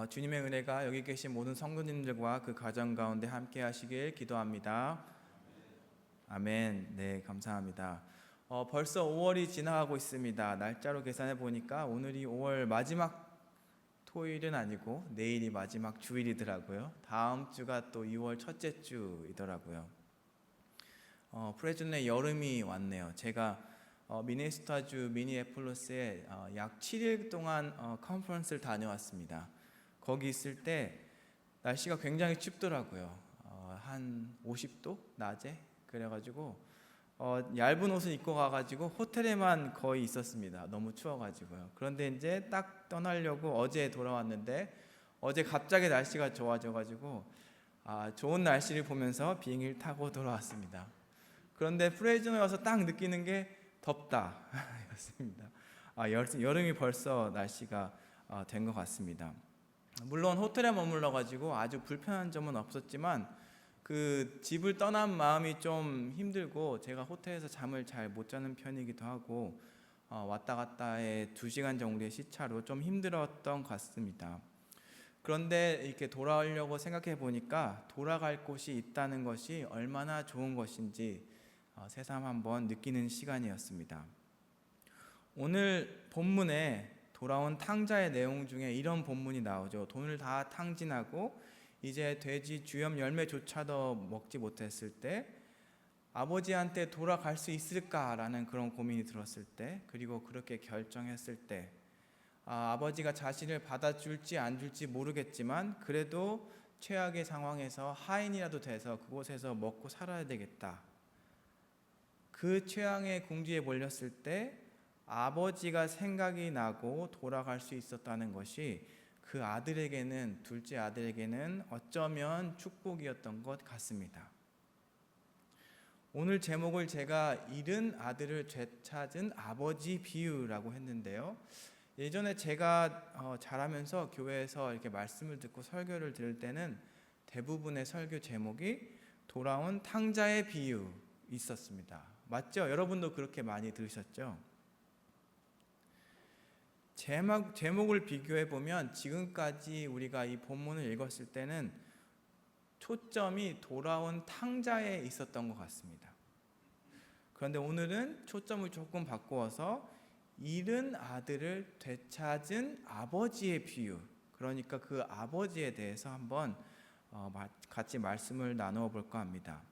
주님의 은혜가 여기 계신 모든 성도님들과 그 가정 가운데 함께 하시길 기도합니다. 아멘. 네, 감사합니다. 벌써 5월이 지나가고 있습니다. 날짜로 계산해 보니까 오늘이 5월 마지막 토요일은 아니고 내일이 마지막 주일이더라고요. 다음 주가 또 2월 첫째 주이더라고요. 프레즌의 여름이 왔네요. 제가 미네소타주 미니애폴리스에 약 7일 동안 컨퍼런스를 다녀왔습니다. 거기 있을 때 날씨가 굉장히 춥더라고요. 한 50도 낮에 그래가지고 얇은 옷을 입고 가가지고 호텔에만 거의 있었습니다. 너무 추워가지고요. 그런데 이제 딱 떠나려고 어제 돌아왔는데 어제 갑자기 날씨가 좋아져가지고 좋은 날씨를 보면서 비행기를 타고 돌아왔습니다. 그런데 프레즈노에 와서 딱 느끼는 게 덥다 였습니다. 여름이 벌써 날씨가 된 것 같습니다. 물론 호텔에 머물러 가지고 아주 불편한 점은 없었지만 그 집을 떠난 마음이 좀 힘들고, 제가 호텔에서 잠을 잘 못 자는 편이기도 하고 왔다 갔다에 2시간 정도의 시차로 좀 힘들었던 것 같습니다. 그런데 이렇게 돌아오려고 생각해 보니까 돌아갈 곳이 있다는 것이 얼마나 좋은 것인지 새삼 한번 느끼는 시간이었습니다. 오늘 본문에 돌아온 탕자의 내용 중에 이런 본문이 나오죠. 돈을 다 탕진하고 이제 돼지 주염 열매조차도 먹지 못했을 때 아버지한테 돌아갈 수 있을까라는 그런 고민이 들었을 때, 그리고 그렇게 결정했을 때 아버지가 자신을 받아줄지 안 줄지 모르겠지만 그래도 최악의 상황에서 하인이라도 돼서 그곳에서 먹고 살아야 되겠다. 그 최악의 궁지에 몰렸을 때 아버지가 생각이 나고 돌아갈 수 있었다는 것이 그 아들에게는, 둘째 아들에게는 어쩌면 축복이었던 것 같습니다. 오늘 제목을 제가 잃은 아들을 되찾은 아버지 비유라고 했는데요. 예전에 제가 자라면서 교회에서 이렇게 말씀을 듣고 설교를 들을 때는 대부분의 설교 제목이 돌아온 탕자의 비유 있었습니다. 맞죠? 여러분도 그렇게 많이 들으셨죠? 제목을 비교해 보면 지금까지 우리가 이 본문을 읽었을 때는 초점이 돌아온 탕자에 있었던 것 같습니다. 그런데 오늘은 초점을 조금 바꾸어서 잃은 아들을 되찾은 아버지의 비유, 그러니까 그 아버지에 대해서 한번 같이 말씀을 나누어 볼까 합니다.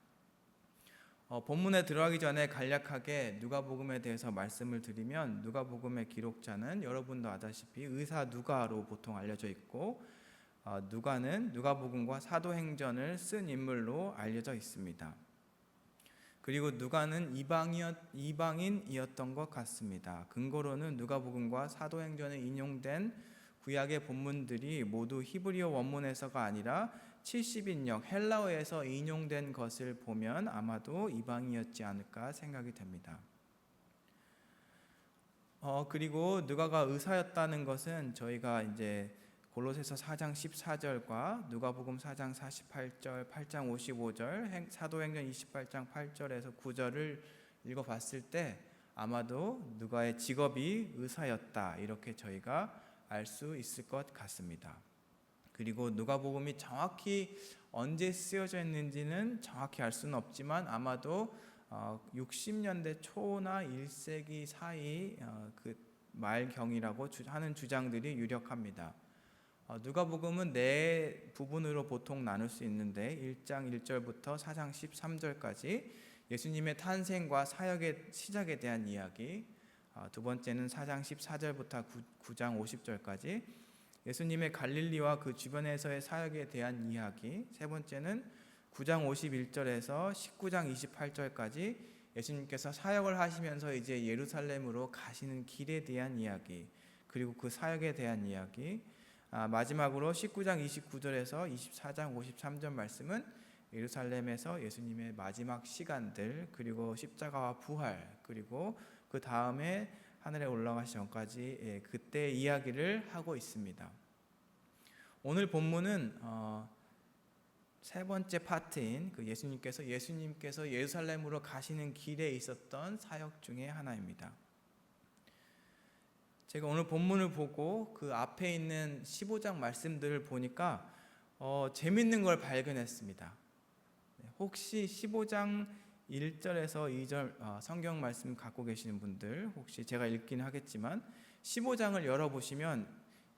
본문에 들어가기 전에 간략하게 누가복음에 대해서 말씀을 드리면, 누가복음의 기록자는 여러분도 아다시피 의사 누가로 보통 알려져 있고, 누가는 누가복음과 사도행전을 쓴 인물로 알려져 있습니다. 그리고 누가는 이방인이었던 것 같습니다. 근거로는 누가복음과 사도행전에 인용된 구약의 본문들이 모두 히브리어 원문에서가 아니라 70인역 헬라어에서 인용된 것을 보면 아마도 이방이었지 않을까 생각이 됩니다. 그리고 누가가 의사였다는 것은 저희가 이제 골로새서 4장 14절과 누가복음 4장 48절, 8장 55절, 사도행전 28장 8절에서 9절을 읽어봤을 때 아마도 누가의 직업이 의사였다, 이렇게 저희가 알 수 있을 것 같습니다. 그리고 누가복음이 정확히 언제 쓰여져 있는지는 정확히 알 수는 없지만 아마도 60년대 초나 1세기 사이 그 말경이라고 하는 주장들이 유력합니다. 누가복음은 네 부분으로 보통 나눌 수 있는데 1장 1절부터 4장 13절까지 예수님의 탄생과 사역의 시작에 대한 이야기, 두 번째는 4장 14절부터 9장 50절까지 예수님의 갈릴리와 그 주변에서의 사역에 대한 이야기, 세 번째는 9장 51절에서 19장 28절까지 예수님께서 사역을 하시면서 이제 예루살렘으로 가시는 길에 대한 이야기, 그리고 그 사역에 대한 이야기, 마지막으로 19장 29절에서 24장 53절 말씀은 예루살렘에서 예수님의 마지막 시간들, 그리고 십자가와 부활, 그리고 그 다음에 하늘에 올라가시 전까지 그때 이야기를 하고 있습니다. 오늘 본문은 세 번째 파트인 그 예수님께서 예루살렘으로 가시는 길에 있었던 사역 중에 하나입니다. 제가 오늘 본문을 보고 그 앞에 있는 15장 말씀들을 보니까 재밌는 걸 발견했습니다. 혹시 15장 1절에서 2절 성경 말씀 갖고 계시는 분들, 혹시 제가 읽긴 하겠지만 15장을 열어보시면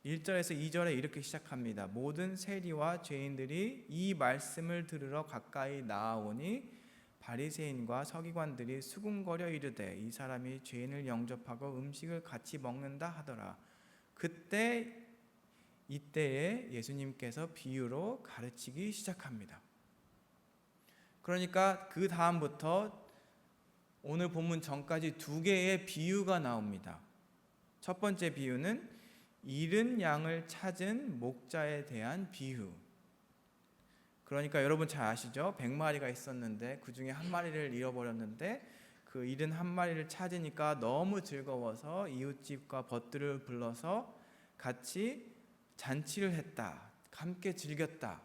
1절에서 2절에 이렇게 시작합니다. 모든 세리와 죄인들이 이 말씀을 들으러 가까이 나아오니 바리새인과 서기관들이 수군거려 이르되 이 사람이 죄인을 영접하고 음식을 같이 먹는다 하더라. 이때에 예수님께서 비유로 가르치기 시작합니다. 그러니까 그 다음부터 오늘 본문 전까지 두 개의 비유가 나옵니다. 첫 번째 비유는 잃은 양을 찾은 목자에 대한 비유. 그러니까 여러분 잘 아시죠? 100마리가 있었는데 그 중에 한 마리를 잃어버렸는데 그 잃은 한 마리를 찾으니까 너무 즐거워서 이웃집과 벗들을 불러서 같이 잔치를 했다. 함께 즐겼다.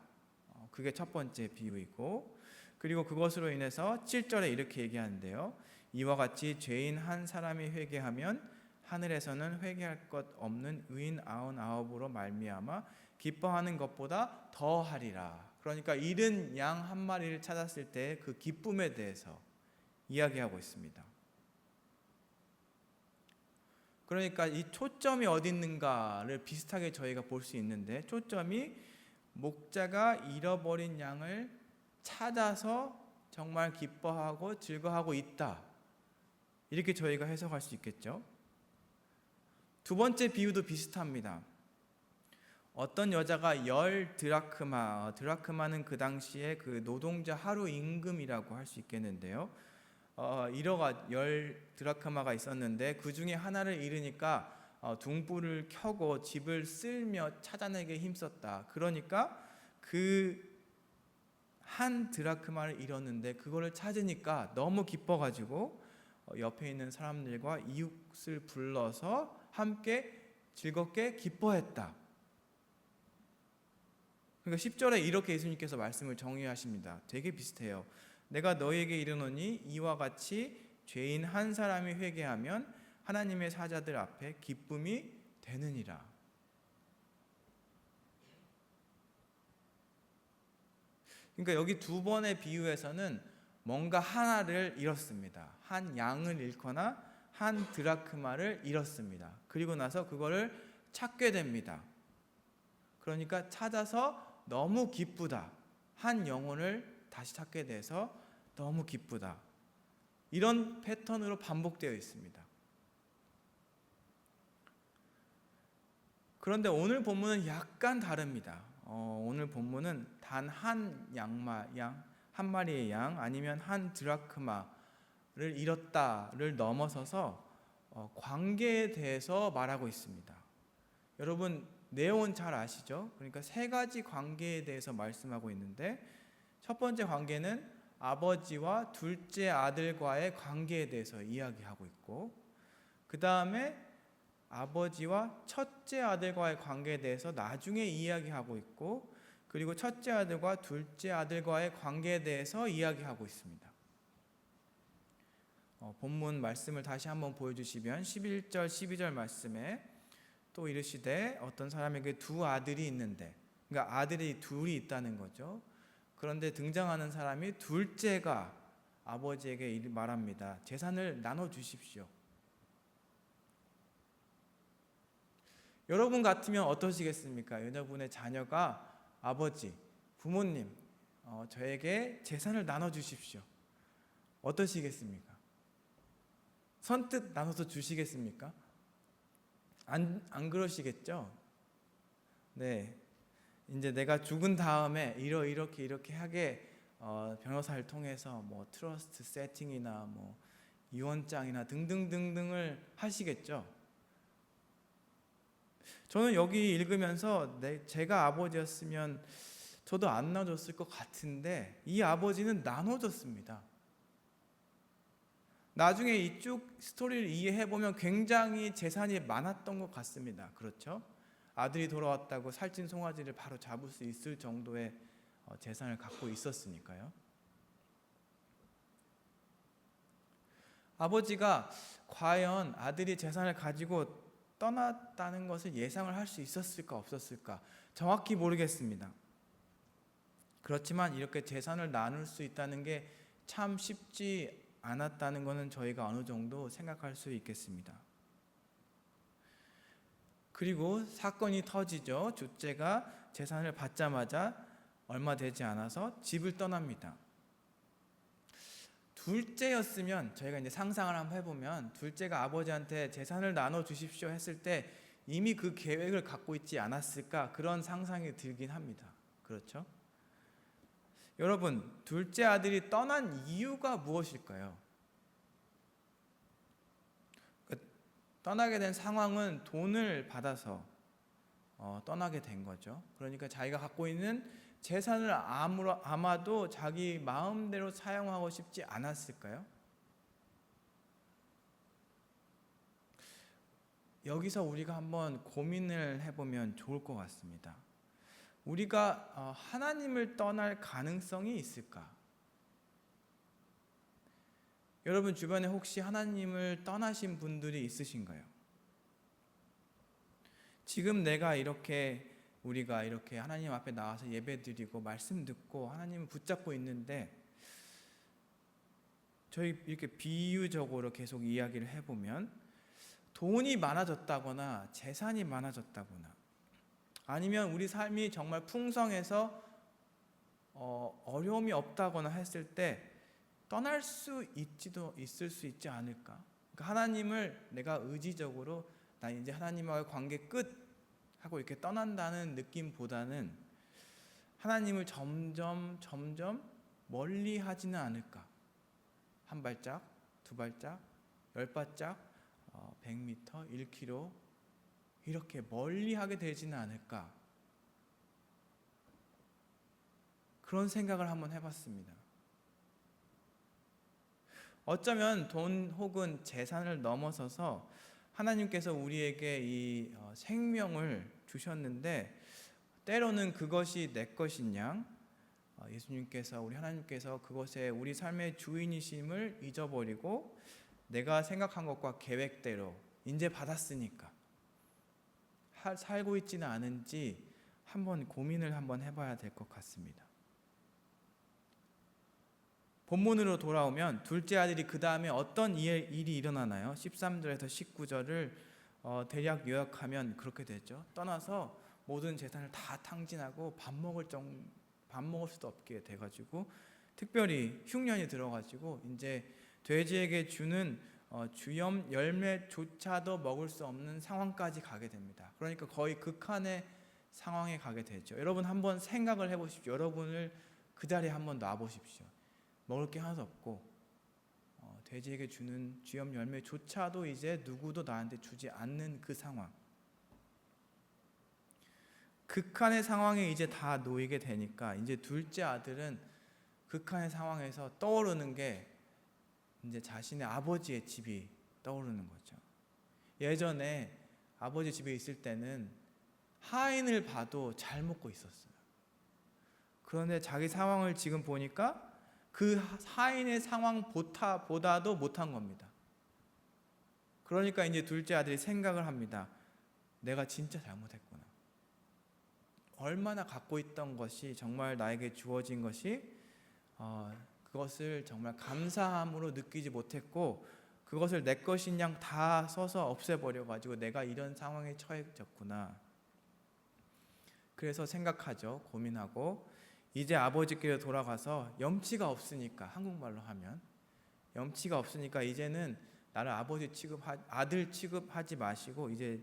그게 첫 번째 비유이고, 그리고 그것으로 인해서 7절에 이렇게 얘기하는데요. 이와 같이 죄인 한 사람이 회개하면 하늘에서는 회개할 것 없는 의인 99으로 말미암아 기뻐하는 것보다 더하리라. 그러니까 잃은 양 한 마리를 찾았을 때 그 기쁨에 대해서 이야기하고 있습니다. 그러니까 이 초점이 어디 있는가를 비슷하게 저희가 볼 수 있는데, 초점이 목자가 잃어버린 양을 찾아서 정말 기뻐하고 즐거워하고 있다, 이렇게 저희가 해석할 수 있겠죠. 두 번째 비유도 비슷합니다. 어떤 여자가 10드라크마, 드라크마는 그 당시에 그 노동자 하루 임금이라고 할 수 있겠는데요. 10드라크마가 있었는데 그 중에 하나를 잃으니까 등불을 켜고 집을 쓸며 찾아내게 힘썼다. 그러니까 그 한 드라크마를 잃었는데 그거를 찾으니까 너무 기뻐가지고 옆에 있는 사람들과 이웃을 불러서 함께 즐겁게 기뻐했다. 그러니까 10절에 이렇게 예수님께서 말씀을 정의하십니다. 되게 비슷해요. 내가 너희에게 이르노니 이와 같이 죄인 한 사람이 회개하면 하나님의 사자들 앞에 기쁨이 되느니라. 그러니까 여기 두 번의 비유에서는 뭔가 하나를 잃었습니다. 한 양을 잃거나 한 드라크마를 잃었습니다. 그리고 나서 그거를 찾게 됩니다. 그러니까 찾아서 너무 기쁘다. 한 영혼을 다시 찾게 돼서 너무 기쁘다. 이런 패턴으로 반복되어 있습니다. 그런데 오늘 본문은 약간 다릅니다. 오늘 본문은 단 한 한 마리의 양 아니면 한 드라크마를 잃었다를 넘어서서 관계에 대해서 말하고 있습니다. 여러분 내용은 잘 아시죠? 그러니까 세 가지 관계에 대해서 말씀하고 있는데, 첫 번째 관계는 아버지와 둘째 아들과의 관계에 대해서 이야기하고 있고, 그 다음에 아버지와 첫째 아들과의 관계에 대해서 나중에 이야기하고 있고, 그리고 첫째 아들과 둘째 아들과의 관계에 대해서 이야기하고 있습니다. 본문 말씀을 다시 한번 보여주시면 11절 12절 말씀에 또 이르시되 어떤 사람에게 두 아들이 있는데, 그러니까 아들이 둘이 있다는 거죠. 그런데 등장하는 사람이 둘째가 아버지에게 말합니다. 재산을 나눠주십시오. 여러분 같으면 어떠시겠습니까? 여러분의 자녀가 아버지, 부모님, 저에게 재산을 나눠주십시오. 어떠시겠습니까? 선뜻 나눠서 주시겠습니까? 안 그러시겠죠? 네. 이제 내가 죽은 다음에 이렇게 하게 변호사를 통해서 뭐 트러스트 세팅이나 뭐 유언장이나 등등등등을 하시겠죠. 저는 여기 읽으면서 제가 아버지였으면 저도 안 나눠줬을 것 같은데 이 아버지는 나눠줬습니다. 나중에 이쪽 스토리를 이해해보면 굉장히 재산이 많았던 것 같습니다. 그렇죠? 아들이 돌아왔다고 살찐 송아지를 바로 잡을 수 있을 정도의 재산을 갖고 있었으니까요. 아버지가 과연 아들이 재산을 가지고 떠났다는 것을 예상을 할 수 있었을까 없었을까 정확히 모르겠습니다. 그렇지만 이렇게 재산을 나눌 수 있다는 게 참 쉽지 않았다는 것은 저희가 어느 정도 생각할 수 있겠습니다. 그리고 사건이 터지죠. 둘째가 재산을 받자마자 얼마 되지 않아서 집을 떠납니다. 둘째였으면 저희가 이제 상상을 한번 해보면 둘째가 아버지한테 재산을 나눠 주십시오 했을 때 이미 그 계획을 갖고 있지 않았을까 그런 상상이 들긴 합니다. 그렇죠? 여러분, 둘째 아들이 떠난 이유가 무엇일까요? 떠나게 된 상황은 돈을 받아서 떠나게 된 거죠. 그러니까 자기가 갖고 있는 재산을 아마도 자기 마음대로 사용하고 싶지 않았을까요? 여기서 우리가 한번 고민을 해보면 좋을 것 같습니다. 우리가 하나님을 떠날 가능성이 있을까? 여러분 주변에 혹시 하나님을 떠나신 분들이 있으신가요? 지금 우리가 이렇게 하나님 앞에 나와서 예배드리고 말씀 듣고 하나님을 붙잡고 있는데 저희 이렇게 비유적으로 계속 이야기를 해보면 돈이 많아졌다거나 재산이 많아졌다거나 아니면 우리 삶이 정말 풍성해서 어려움이 없다거나 했을 때 떠날 수 있을 수 있지 않을까? 그러니까 하나님을 내가 의지적으로 나 이제 하나님과의 관계 끝 하고 이렇게 떠난다는 느낌보다는 하나님을 점점 멀리 하지는 않을까? 한 발짝, 두 발짝, 10발짝, 100m, 1km 이렇게 멀리 하게 되지는 않을까? 그런 생각을 한번 해봤습니다. 어쩌면 돈 혹은 재산을 넘어서서 하나님께서 우리에게 이 생명을 주셨는데 때로는 그것이 내 것인 양 예수님께서 우리 하나님께서 그것에 우리 삶의 주인이심을 잊어버리고 내가 생각한 것과 계획대로 이제 받았으니까 살고 있지는 않은지 한번 고민을 한번 해봐야 될 것 같습니다. 본문으로 돌아오면 둘째 아들이 그 다음에 어떤 일이 일어나나요? 13절에서 19절을 대략 요약하면 그렇게 되죠. 떠나서 모든 재산을 다 탕진하고 밥 먹을 수도 없게 돼가지고 특별히 흉년이 들어가지고 이제 돼지에게 주는 주염 열매조차도 먹을 수 없는 상황까지 가게 됩니다. 그러니까 거의 극한의 상황에 가게 되죠. 여러분 한번 생각을 해보십시오. 여러분을 그 자리에 한번 놔보십시오. 먹을 게 하나도 없고 돼지에게 주는 주염 열매조차도 이제 누구도 나한테 주지 않는 그 상황. 극한의 상황에 이제 다 놓이게 되니까 이제 둘째 아들은 극한의 상황에서 떠오르는 게 이제 자신의 아버지의 집이 떠오르는 거죠. 예전에 아버지 집에 있을 때는 하인을 봐도 잘 먹고 있었어요. 그런데 자기 상황을 지금 보니까 그 하인의 상황보다도 못한 겁니다. 그러니까 이제 둘째 아들이 생각을 합니다. 내가 진짜 잘못했구나. 얼마나 갖고 있던 것이 정말 나에게 주어진 것이 그것을 정말 감사함으로 느끼지 못했고 그것을 내 것인 양 다 써서 없애버려가지고 내가 이런 상황에 처해졌구나. 그래서 생각하죠. 고민하고 이제 아버지께로 돌아가서 염치가 없으니까 한국말로 하면 염치가 없으니까 이제는 나를 아들 취급하지 마시고 이제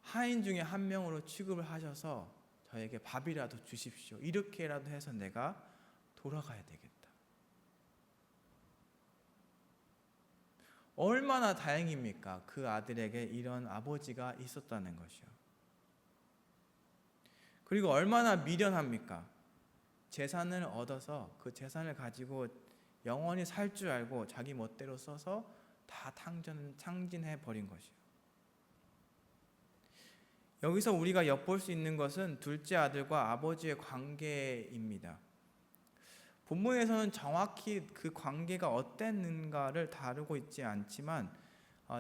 하인 중에 한 명으로 취급을 하셔서 저에게 밥이라도 주십시오. 이렇게라도 해서 내가 돌아가야 되겠다. 얼마나 다행입니까? 그 아들에게 이런 아버지가 있었다는 것이요. 그리고 얼마나 미련합니까? 재산을 얻어서 그 재산을 가지고 영원히 살 줄 알고 자기 멋대로 써서 다 탕진해 버린 것이요. 여기서 우리가 엿볼 수 있는 것은 둘째 아들과 아버지의 관계입니다. 본문에서는 정확히 그 관계가 어땠는가를 다루고 있지 않지만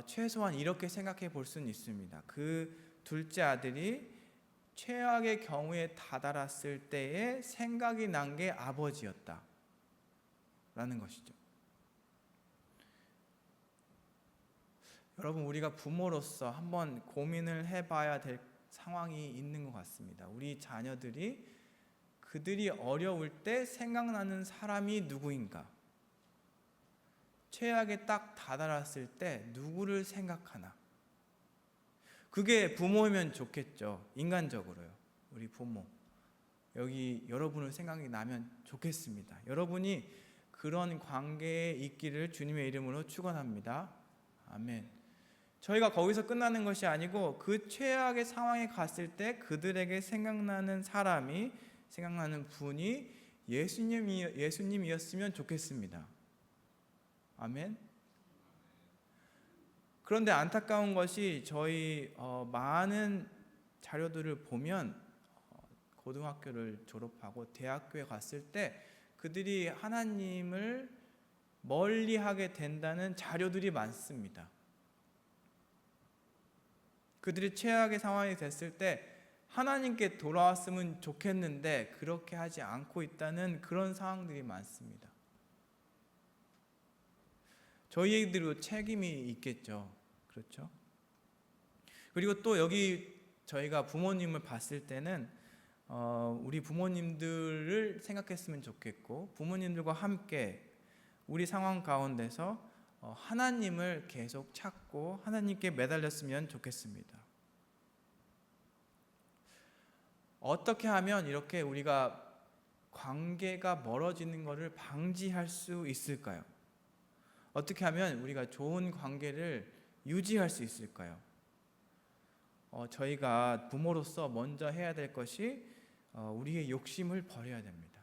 최소한 이렇게 생각해 볼 수는 있습니다. 그 둘째 아들이 최악의 경우에 다다랐을 때에 생각이 난 게 아버지였다 라는 것이죠. 여러분, 우리가 부모로서 한번 고민을 해봐야 될 상황이 있는 것 같습니다. 우리 자녀들이 그들이 어려울 때 생각나는 사람이 누구인가? 최악에 딱 다다랐을 때 누구를 생각하나? 그게 부모면 좋겠죠. 인간적으로요. 우리 부모. 여기 여러분을 생각이 나면 좋겠습니다. 여러분이 그런 관계에 있기를 주님의 이름으로 축원합니다. 아멘. 저희가 거기서 끝나는 것이 아니고 그 최악의 상황에 갔을 때 그들에게 생각나는 사람이, 생각나는 분이 예수님이었으면 좋겠습니다. 아멘. 그런데 안타까운 것이 저희 많은 자료들을 보면 고등학교를 졸업하고 대학교에 갔을 때 그들이 하나님을 멀리하게 된다는 자료들이 많습니다. 그들이 최악의 상황이 됐을 때 하나님께 돌아왔으면 좋겠는데 그렇게 하지 않고 있다는 그런 상황들이 많습니다. 저희들도 책임이 있겠죠. 그렇죠? 그리고 또 여기 저희가 부모님을 봤을 때는 우리 부모님들을 생각했으면 좋겠고, 부모님들과 함께 우리 상황 가운데서 하나님을 계속 찾고 하나님께 매달렸으면 좋겠습니다. 어떻게 하면 이렇게 우리가 관계가 멀어지는 것을 방지할 수 있을까요? 어떻게 하면 우리가 좋은 관계를 유지할 수 있을까요? 저희가 부모로서 먼저 해야 될 것이 우리의 욕심을 버려야 됩니다.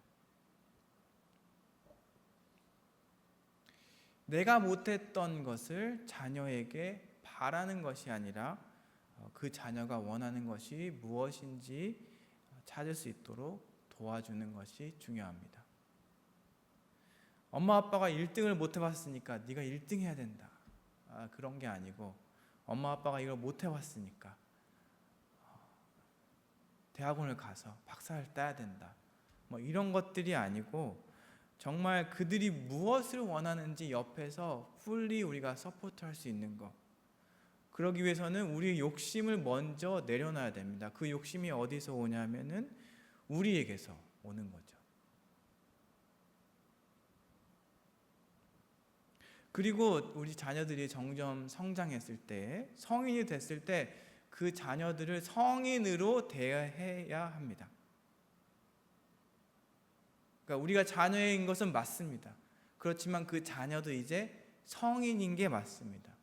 내가 못했던 것을 자녀에게 바라는 것이 아니라 그 자녀가 원하는 것이 무엇인지 찾을 수 있도록 도와주는 것이 중요합니다. 엄마 아빠가 1등을 못 해봤으니까 네가 1등 해야 된다. 그런 게 아니고, 엄마 아빠가 이걸 못 해봤으니까 대학원을 가서 박사를 따야 된다. 이런 것들이 아니고, 정말 그들이 무엇을 원하는지 옆에서 풀리 우리가 서포트할 수 있는 것. 그러기 위해서는 우리의 욕심을 먼저 내려놔야 됩니다. 그 욕심이 어디서 오냐면은 우리에게서 오는 거죠. 그리고 우리 자녀들이 점점 성장했을 때, 성인이 됐을 때 그 자녀들을 성인으로 대해야 합니다. 그러니까 우리가 자녀인 것은 맞습니다. 그렇지만 그 자녀도 이제 성인인 게 맞습니다.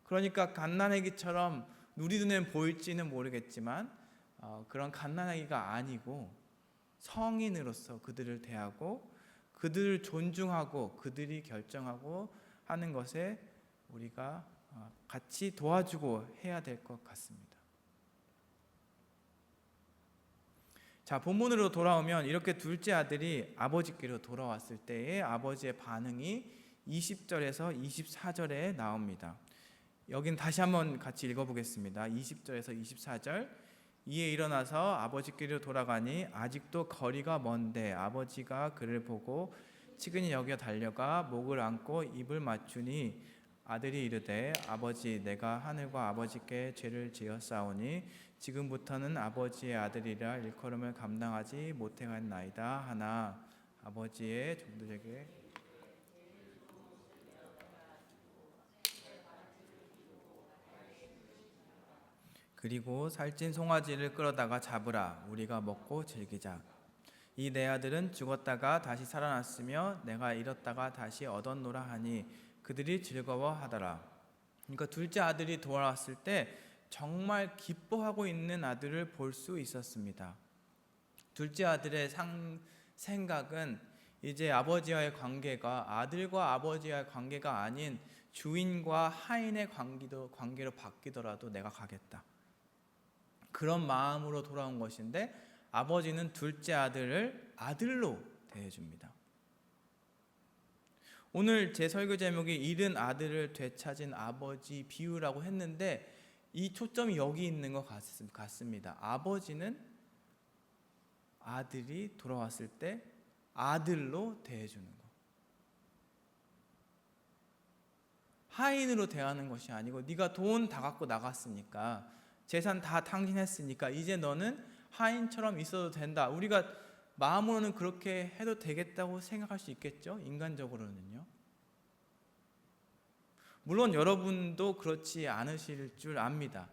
그러니까 갓난아기처럼 누리눈에 보일지는 모르겠지만 그런 갓난아기가 아니고 성인으로서 그들을 대하고 그들을 존중하고 그들이 결정하고 하는 것에 우리가 같이 도와주고 해야 될 것 같습니다. 자, 본문으로 돌아오면 이렇게 둘째 아들이 아버지께로 돌아왔을 때의 아버지의 반응이 20절에서 24절에 나옵니다. 여긴 다시 한번 같이 읽어보겠습니다. 20절에서 24절. 이에 일어나서 아버지께로 돌아가니 아직도 거리가 먼데 아버지가 그를 보고 치근히 여겨 달려가 목을 안고 입을 맞추니 아들이 이르되 아버지, 내가 하늘과 아버지께 죄를 지었사오니 지금부터는 아버지의 아들이라 일컬음을 감당하지 못하겠나이다 하나 아버지의 종들에게 그리고 살찐 송아지를 끌어다가 잡으라. 우리가 먹고 즐기자. 이 내 아들은 죽었다가 다시 살아났으며 내가 잃었다가 다시 얻었노라 하니 그들이 즐거워하더라. 그러니까 둘째 아들이 돌아왔을 때 정말 기뻐하고 있는 아들을 볼 수 있었습니다. 둘째 아들의 생각은 이제 아버지와의 관계가 아들과 아버지와의 관계가 아닌 주인과 하인의 관계로 바뀌더라도 내가 가겠다. 그런 마음으로 돌아온 것인데 아버지는 둘째 아들을 아들로 대해줍니다. 오늘 제 설교 제목이 잃은 아들을 되찾은 아버지 비유라고 했는데 이 초점이 여기 있는 것 같습니다. 아버지는 아들이 돌아왔을 때 아들로 대해주는 것. 하인으로 대하는 것이 아니고 네가 돈 다 갖고 나갔으니까 재산 다 탕진했으니까 이제 너는 하인처럼 있어도 된다. 우리가 마음으로는 그렇게 해도 되겠다고 생각할 수 있겠죠? 인간적으로는요. 물론 여러분도 그렇지 않으실 줄 압니다.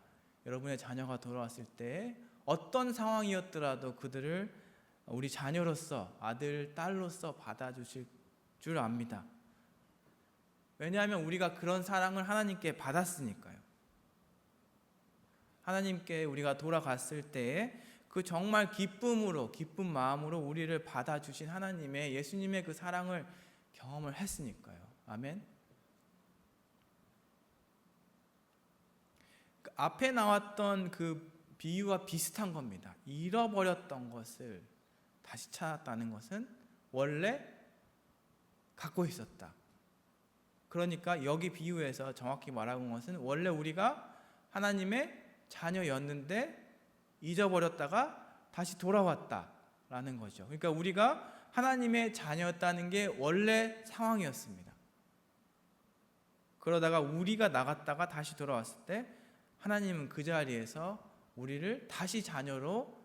여러분의 자녀가 돌아왔을 때 어떤 상황이었더라도 그들을 우리 자녀로서 아들, 딸로서 받아주실 줄 압니다. 왜냐하면 우리가 그런 사랑을 하나님께 받았으니까요. 하나님께 우리가 돌아갔을 때에 그 정말 기쁨으로, 기쁜 마음으로 우리를 받아주신 하나님의 예수님의 그 사랑을 경험을 했으니까요. 아멘. 그 앞에 나왔던 그 비유와 비슷한 겁니다. 잃어버렸던 것을 다시 찾았다는 것은 원래 갖고 있었다. 그러니까 여기 비유에서 정확히 말하는 것은 원래 우리가 하나님의 자녀였는데 잊어버렸다가 다시 돌아왔다라는 거죠. 그러니까 우리가 하나님의 자녀였다는 게 원래 상황이었습니다. 그러다가 우리가 나갔다가 다시 돌아왔을 때 하나님은 그 자리에서 우리를 다시 자녀로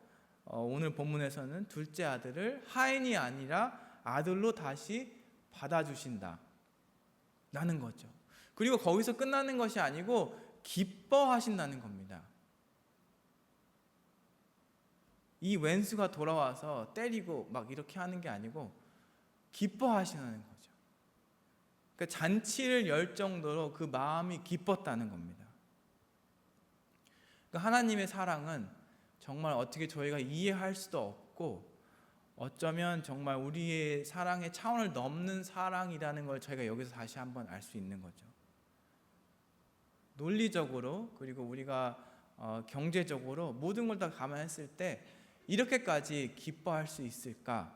오늘 본문에서는 둘째 아들을 하인이 아니라 아들로 다시 받아주신다 라는 거죠. 그리고 거기서 끝나는 것이 아니고 기뻐하신다는 겁니다. 이 왼수가 돌아와서 때리고 막 이렇게 하는 게 아니고 기뻐하시는 거죠. 그러니까 잔치를 열 정도로 그 마음이 기뻤다는 겁니다. 그러니까 하나님의 사랑은 정말 어떻게 저희가 이해할 수도 없고 어쩌면 정말 우리의 사랑의 차원을 넘는 사랑이라는 걸 저희가 여기서 다시 한번 알 수 있는 거죠. 논리적으로 그리고 우리가 경제적으로 모든 걸 다 감안했을 때 이렇게까지 기뻐할 수 있을까?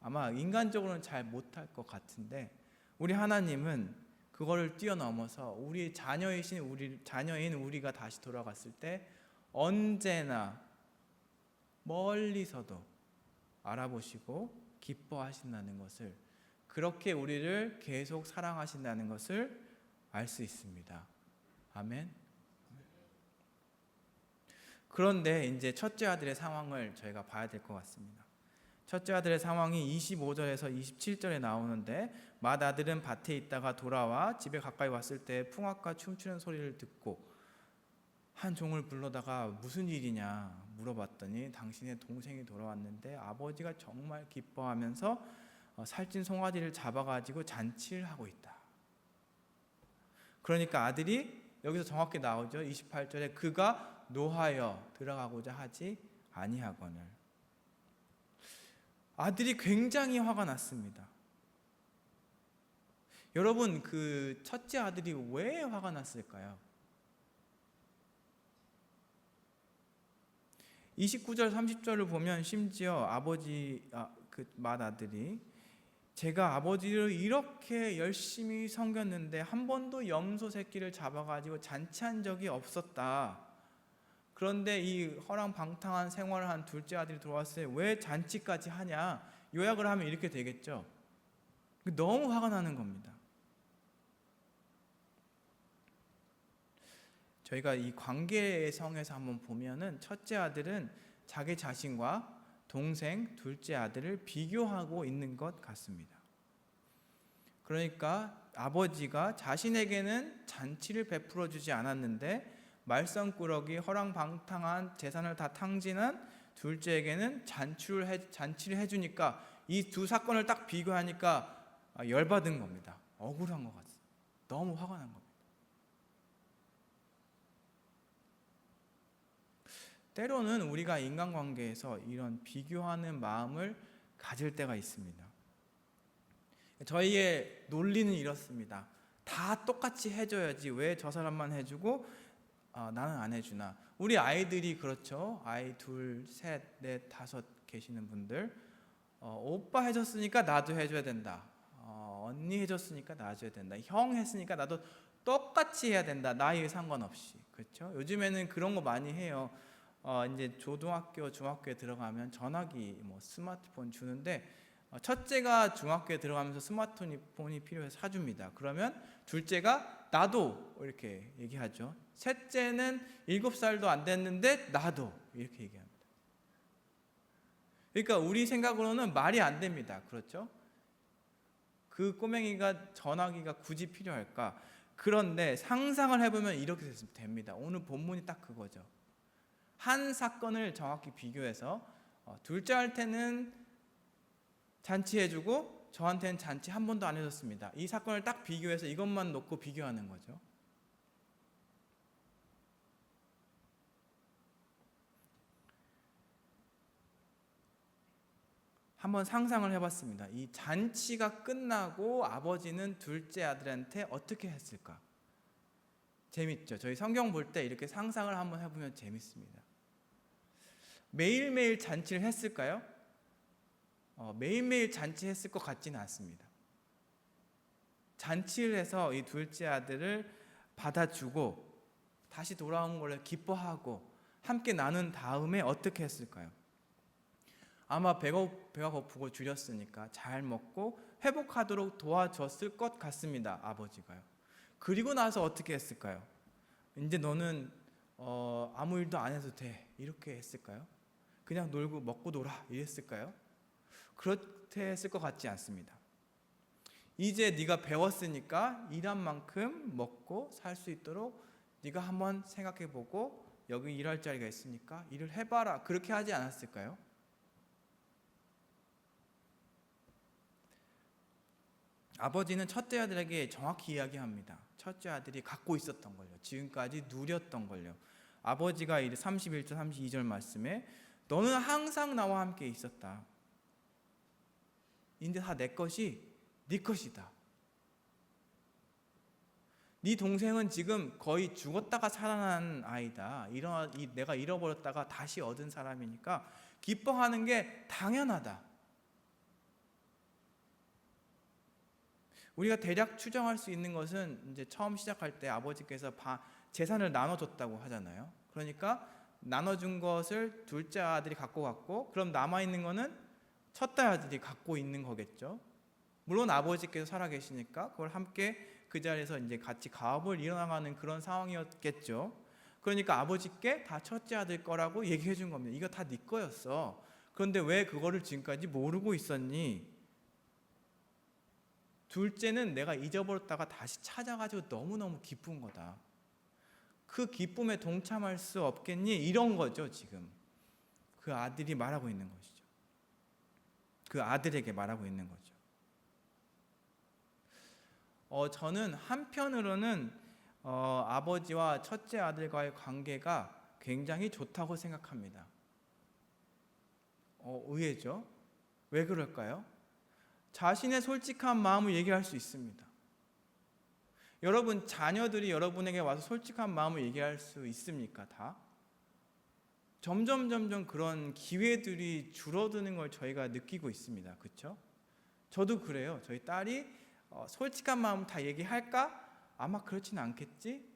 아마 인간적으로는 잘 못할 것 같은데 우리 하나님은 그거를 뛰어넘어서 우리 자녀인 우리가 다시 돌아갔을 때 언제나 멀리서도 알아보시고 기뻐하신다는 것을, 그렇게 우리를 계속 사랑하신다는 것을 알 수 있습니다. 아멘. 그런데 이제 첫째 아들의 상황을 저희가 봐야 될 것 같습니다. 첫째 아들의 상황이 25절에서 27절에 나오는데 맏아들은 밭에 있다가 돌아와 집에 가까이 왔을 때 풍악과 춤추는 소리를 듣고 한 종을 불러다가 무슨 일이냐 물어봤더니 당신의 동생이 돌아왔는데 아버지가 정말 기뻐하면서 살찐 송아지를 잡아가지고 잔치를 하고 있다. 그러니까 아들이 여기서 정확히 나오죠. 28절에 그가 노하여 들어가고자 하지 아니하거늘. 아들이 굉장히 화가 났습니다. 여러분, 그 첫째 아들이 왜 화가 났을까요? 29절 30절을 보면 심지어 그 맏아들이 제가 아버지를 이렇게 열심히 섬겼는데 한 번도 염소 새끼를 잡아가지고 잔치한 적이 없었다. 그런데 이 허랑방탕한 생활을 한 둘째 아들이 들어왔을 때 왜 잔치까지 하냐? 요약을 하면 이렇게 되겠죠. 너무 화가 나는 겁니다. 저희가 이 관계의 성에서 한번 보면은 첫째 아들은 자기 자신과 동생, 둘째 아들을 비교하고 있는 것 같습니다. 그러니까 아버지가 자신에게는 잔치를 베풀어 주지 않았는데 말썽꾸러기 허랑방탕한 재산을 다 탕진한 둘째에게는 잔치를 해주니까 이 두 사건을 딱 비교하니까 열받은 겁니다. 억울한 것 같아요. 너무 화가 난 겁니다. 때로는 우리가 인간관계에서 이런 비교하는 마음을 가질 때가 있습니다. 저희의 논리는 이렇습니다. 다 똑같이 해줘야지 왜 저 사람만 해주고 나는 안 해주나. 우리 아이들이 그렇죠. 아이 둘, 셋, 넷, 다섯 계시는 분들 오빠 해줬으니까 나도 해줘야 된다. 언니 해줬으니까 나 해줘야 된다. 형 했으니까 나도 똑같이 해야 된다. 나이에 상관없이. 그렇죠? 요즘에는 그런 거 많이 해요. 이제 초등학교, 중학교에 들어가면 전화기, 뭐 스마트폰 주는데 첫째가 중학교에 들어가면서 스마트폰이 필요해서 사줍니다. 그러면 둘째가 나도 이렇게 얘기하죠. 셋째는 7살도 안 됐는데 나도 이렇게 얘기합니다. 그러니까 우리 생각으로는 말이 안 됩니다. 그렇죠? 그 꼬맹이가 전화기가 굳이 필요할까? 그런데 상상을 해보면 이렇게 됩니다. 오늘 본문이 딱 그거죠. 한 사건을 정확히 비교해서 둘째 할 때는 잔치해주고 저한테는 잔치 한 번도 안 해줬습니다. 이 사건을 딱 비교해서 이것만 놓고 비교하는 거죠. 한번 상상을 해봤습니다. 이 잔치가 끝나고 아버지는 둘째 아들한테 어떻게 했을까? 재밌죠? 저희 성경 볼 때 이렇게 상상을 한번 해보면 재밌습니다. 매일매일 잔치를 했을까요? 매일매일 잔치했을 것 같지는 않습니다. 잔치를 해서 이 둘째 아들을 받아주고 다시 돌아온 걸 기뻐하고 함께 나눈 다음에 어떻게 했을까요? 아마 배가 고프고 줄였으니까 잘 먹고 회복하도록 도와줬을 것 같습니다. 아버지가요. 그리고 나서 어떻게 했을까요? 이제 너는 아무 일도 안 해도 돼 이렇게 했을까요? 그냥 놀고 먹고 놀아 이랬을까요? 그렇게 했을 것 같지 않습니다. 이제 네가 배웠으니까 일한 만큼 먹고 살 수 있도록 네가 한번 생각해보고 여기 일할 자리가 있으니까 일을 해봐라 그렇게 하지 않았을까요? 아버지는 첫째 아들에게 정확히 이야기합니다. 첫째 아들이 갖고 있었던 걸요. 지금까지 누렸던 걸요. 아버지가 31절 32절 말씀에 너는 항상 나와 함께 있었다. 이제 다 내 것이 네 것이다. 네 동생은 지금 거의 죽었다가 살아난 아이다. 내가 잃어버렸다가 다시 얻은 사람이니까 기뻐하는 게 당연하다. 우리가 대략 추정할 수 있는 것은 이제 처음 시작할 때 아버지께서 재산을 나눠줬다고 하잖아요. 그러니까 나눠준 것을 둘째 아들이 갖고 갔고, 그럼 남아있는 거는 첫째 아들이 갖고 있는 거겠죠. 물론 아버지께서 살아계시니까 그걸 함께 그 자리에서 이제 같이 가업을 이어나가는 그런 상황이었겠죠. 그러니까 아버지께 다 첫째 아들 거라고 얘기해 준 겁니다. 이거 다 네 거였어. 그런데 왜 그거를 지금까지 모르고 있었니? 둘째는 내가 잊어버렸다가 다시 찾아가지고 너무너무 기쁜 거다. 그 기쁨에 동참할 수 없겠니? 이런 거죠, 지금. 그 아들이 말하고 있는 것이죠. 그 아들에게 말하고 있는 거죠. 저는 한편으로는 아버지와 첫째 아들과의 관계가 굉장히 좋다고 생각합니다. 의외죠? 왜 그럴까요? 자신의 솔직한 마음을 얘기할 수 있습니다. 여러분, 자녀들이 여러분에게 와서 솔직한 마음을 얘기할 수 있습니까? 다? 점점 그런 기회들이 줄어드는 걸 저희가 느끼고 있습니다. 그렇죠? 저도 그래요. 저희 딸이 솔직한 마음 다 얘기할까? 아마 그렇지는 않겠지?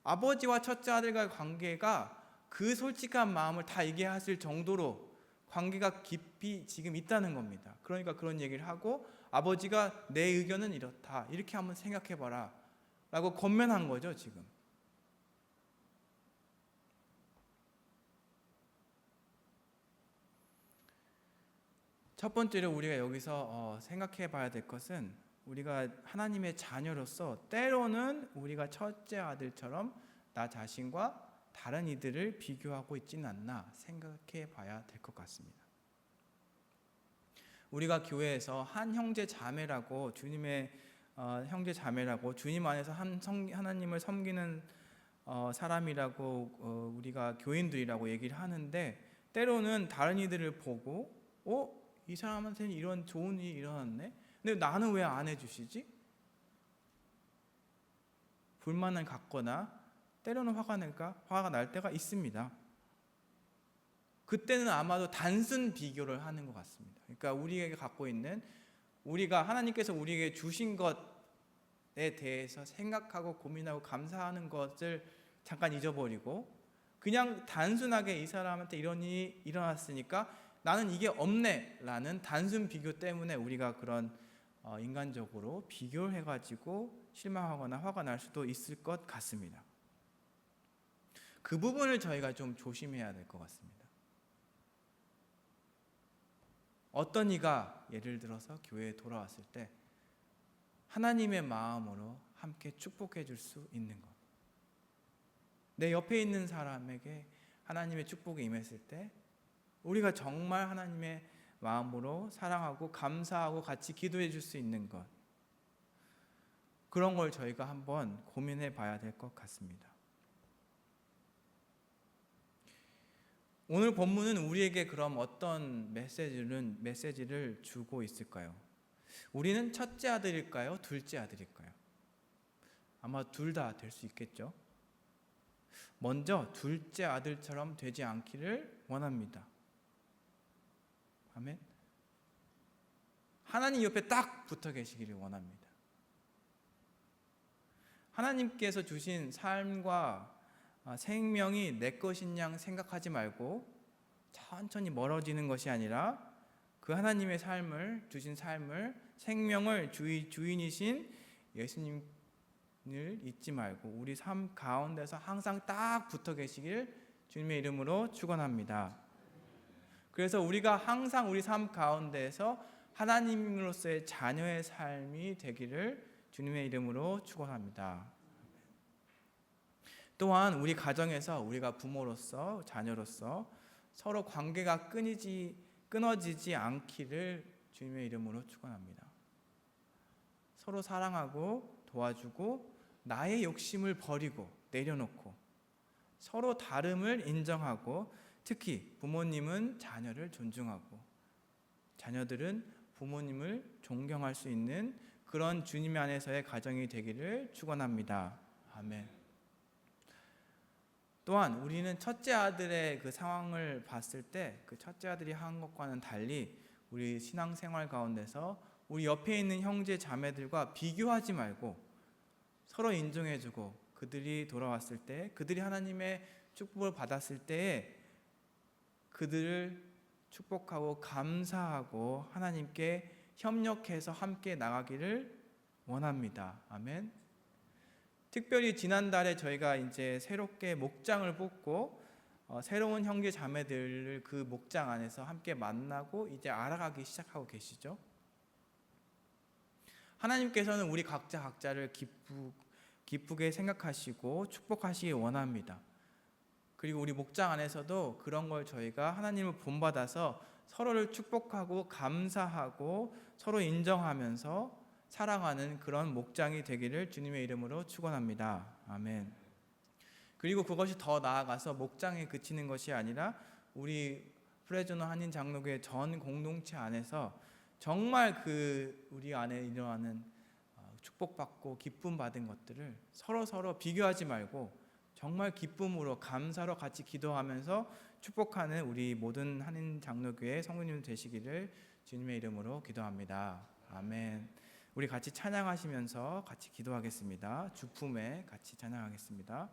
아버지와 첫째 아들과의 관계가 그 솔직한 마음을 다 얘기하실 정도로 관계가 깊이 지금 있다는 겁니다. 그러니까 그런 얘기를 하고 아버지가 내 의견은 이렇다. 이렇게 한번 생각해봐라. 라고 권면한 거죠, 지금. 첫 번째로 우리가 여기서 생각해 봐야 될 것은 우리가 하나님의 자녀로서 때로는 우리가 첫째 아들처럼 나 자신과 다른 이들을 비교하고 있지는 않나 생각해 봐야 될 것 같습니다. 우리가 교회에서 한 형제 자매라고 주님의 형제 자매라고 주님 안에서 하나님을 섬기는 사람이라고 우리가 교인들이라고 얘기를 하는데 때로는 다른 이들을 보고 이 사람한테는 이런 좋은 일이 일어났네? 근데 나는 왜 안 해주시지? 불만을 갖거나 때로는 화가 날 때가 있습니다. 그때는 아마도 단순 비교를 하는 것 같습니다. 그러니까 우리에게 갖고 있는, 우리가 하나님께서 우리에게 주신 것에 대해서 생각하고 고민하고 감사하는 것을 잠깐 잊어버리고 그냥 단순하게 이 사람한테 이런 일이 일어났으니까 나는 이게 없네 라는 단순 비교 때문에 우리가 그런 인간적으로 비교를 해가지고 실망하거나 화가 날 수도 있을 것 같습니다. 그 부분을 저희가 좀 조심해야 될 것 같습니다. 어떤 이가 예를 들어서 교회에 돌아왔을 때 하나님의 마음으로 함께 축복해 줄 수 있는 것, 내 옆에 있는 사람에게 하나님의 축복이 임했을 때 우리가 정말 하나님의 마음으로 사랑하고 감사하고 같이 기도해 줄 수 있는 것, 그런 걸 저희가 한번 고민해 봐야 될 것 같습니다. 오늘 본문은 우리에게 그럼 어떤 메시지를 주고 있을까요? 우리는 첫째 아들일까요? 둘째 아들일까요? 아마 둘 다 될 수 있겠죠. 먼저 둘째 아들처럼 되지 않기를 원합니다. 아멘. 하나님 옆에 딱 붙어 계시기를 원합니다. 하나님께서 주신 삶과 생명이 내 것인 양 생각하지 말고 천천히 멀어지는 것이 아니라 그 하나님의 삶을, 주신 삶을, 생명을 주인이신 예수님을 잊지 말고 우리 삶 가운데서 항상 딱 붙어 계시길 주님의 이름으로 축원합니다. 그래서 우리가 항상 우리 삶 가운데에서 하나님으로서의 자녀의 삶이 되기를 주님의 이름으로 축원합니다. 또한 우리 가정에서 우리가 부모로서, 자녀로서 서로 관계가 끊어지지 않기를 주님의 이름으로 축원합니다. 서로 사랑하고 도와주고 나의 욕심을 버리고 내려놓고 서로 다름을 인정하고, 특히 부모님은 자녀를 존중하고 자녀들은 부모님을 존경할 수 있는 그런 주님 안에서의 가정이 되기를 축원합니다. 아멘. 또한 우리는 첫째 아들의 그 상황을 봤을 때 그 첫째 아들이 한 것과는 달리 우리 신앙생활 가운데서 우리 옆에 있는 형제 자매들과 비교하지 말고 서로 인정해주고, 그들이 돌아왔을 때, 그들이 하나님의 축복을 받았을 때에 그들을 축복하고 감사하고 하나님께 협력해서 함께 나가기를 원합니다. 아멘. 특별히 지난달에 저희가 이제 새롭게 목장을 뽑고 새로운 형제 자매들을 그 목장 안에서 함께 만나고 이제 알아가기 시작하고 계시죠. 하나님께서는 우리 각자를 기쁘게 생각하시고 축복하시기 원합니다. 그리고 우리 목장 안에서도 그런 걸 저희가 하나님을 본받아서 서로를 축복하고 감사하고 서로 인정하면서 사랑하는 그런 목장이 되기를 주님의 이름으로 축원합니다. 아멘. 그리고 그것이 더 나아가서 목장에 그치는 것이 아니라 우리 프레즈너 한인 장로교회 전 공동체 안에서 정말 그 우리 안에 일어나는 축복받고 기쁨 받은 것들을 서로 비교하지 말고 정말 기쁨으로 감사로 같이 기도하면서 축복하는 우리 모든 한인 장로교회 성도님 되시기를 주님의 이름으로 기도합니다. 아멘. 우리 같이 찬양하시면서 같이 기도하겠습니다. 주품에 같이 찬양하겠습니다.